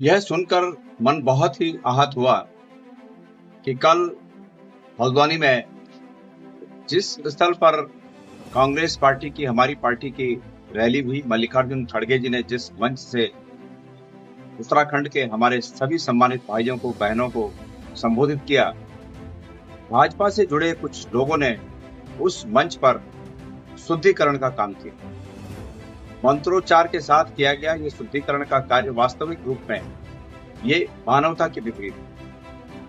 यह सुनकर मन बहुत ही आहत हुआ कि कल हल्द्वानी में जिस स्थल पर कांग्रेस पार्टी की, हमारी पार्टी की रैली हुई, मल्लिकार्जुन खड़गे जी ने जिस मंच से उत्तराखंड के हमारे सभी सम्मानित भाइयों को, बहनों को संबोधित किया, भाजपा से जुड़े कुछ लोगों ने उस मंच पर शुद्धिकरण का काम किया। मंत्रोच्चार के साथ किया गया ये शुद्धिकरण का कार्य वास्तविक रूप में ये मानवता के विपरीत।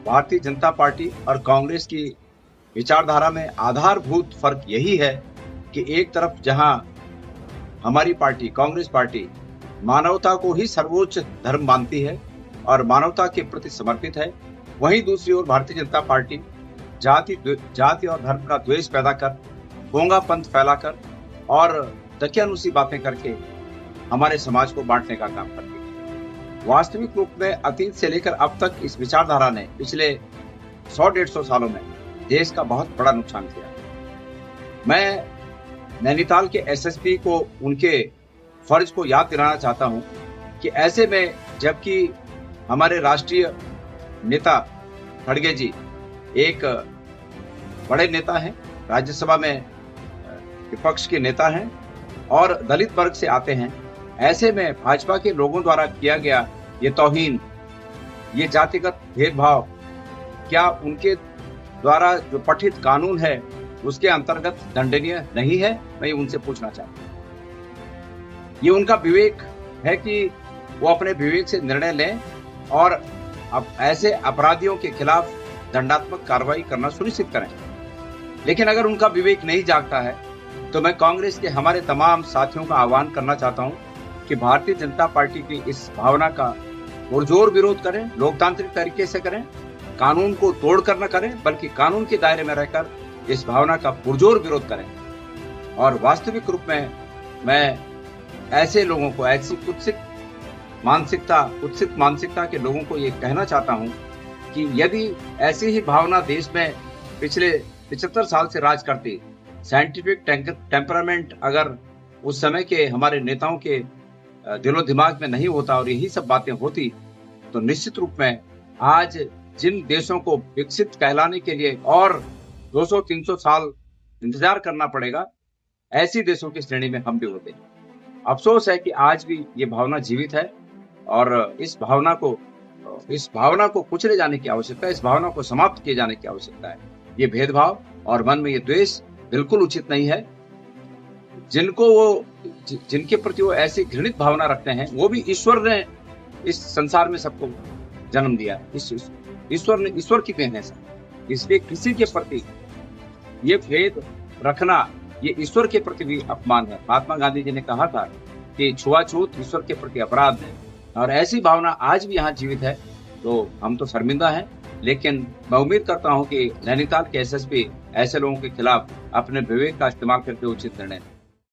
भारतीय जनता पार्टी और कांग्रेस की विचारधारा में आधारभूत फर्क यही है कि एक तरफ जहां हमारी पार्टी, कांग्रेस पार्टी, मानवता को ही सर्वोच्च धर्म मानती है और मानवता के प्रति समर्पित है, वहीं दूसरी ओर भारतीय जनता पार्टी जाति और धर्म का द्वेष पैदा कर, पोंगापंथ फैलाकर और दकियानुसी बातें करके हमारे समाज को बांटने का काम करती है। वास्तविक रूप में अतीत से लेकर अब तक इस विचारधारा ने पिछले 100-150 सालों में देश का बहुत बड़ा नुकसान किया। मैं नैनीताल के एसएसपी को उनके फर्ज को याद दिलाना चाहता हूं कि ऐसे में जबकि हमारे राष्ट्रीय नेता खड़गे जी एक बड़े नेता हैं, राज्यसभा में विपक्ष के नेता हैं और दलित वर्ग से आते हैं, ऐसे में भाजपा के लोगों द्वारा किया गया ये तौहीन, ये जातिगत भेदभाव, क्या उनके द्वारा जो पठित कानून है उसके अंतर्गत दंडनीय नहीं है? मैं उनसे पूछना चाहता हूं। ये उनका विवेक है कि वो अपने विवेक से निर्णय लें और अब ऐसे अपराधियों के खिलाफ दंडात्मक कार्रवाई करना सुनिश्चित करें। लेकिन अगर उनका विवेक नहीं जागता है तो मैं कांग्रेस के हमारे तमाम साथियों का आह्वान करना चाहता हूं कि भारतीय जनता पार्टी की इस भावना का पुरजोर विरोध करें, लोकतांत्रिक तरीके से करें, कानून को तोड़कर न करें बल्कि कानून के दायरे में रहकर इस भावना का पुरजोर विरोध करें। और वास्तविक रूप में मैं ऐसे लोगों को, ऐसी कुत्सित मानसिकता के लोगों को ये कहना चाहता हूं कि यदि ऐसी ही भावना देश में पिछले 75 साल से राज करती, साइंटिफिक टेम्परामेंट अगर उस समय के हमारे नेताओं के दिलो दिमाग में नहीं होता और यही सब बातें होती, तो निश्चित रूप में आज जिन देशों को विकसित कहलाने के लिए और 200-300 साल इंतजार करना पड़ेगा, ऐसी देशों की श्रेणी में हम भी होते। अफसोस है कि आज भी ये भावना जीवित है और इस भावना को कुचले जाने की आवश्यकता है, इस भावना को समाप्त किए जाने की आवश्यकता है। ये भेदभाव और मन में ये द्वेष बिल्कुल उचित नहीं है। जिनके प्रति वो ऐसी घृणित भावना रखते हैं, वो भी ईश्वर ने इस संसार में सबको जन्म दिया। ईश्वर की देन है सब। इसलिए किसी के प्रति ये भेद रखना ये ईश्वर के प्रति भी अपमान है। महात्मा गांधी जी ने कहा था कि छुआछूत ईश्वर के प्रति अपराध है और ऐसी भावना आज भी यहाँ जीवित है, तो हम तो शर्मिंदा हैं। लेकिन मैं उम्मीद करता हूँ कि नैनीताल के एसएसपी ऐसे लोगों के खिलाफ अपने विवेक का इस्तेमाल करके उचित निर्णय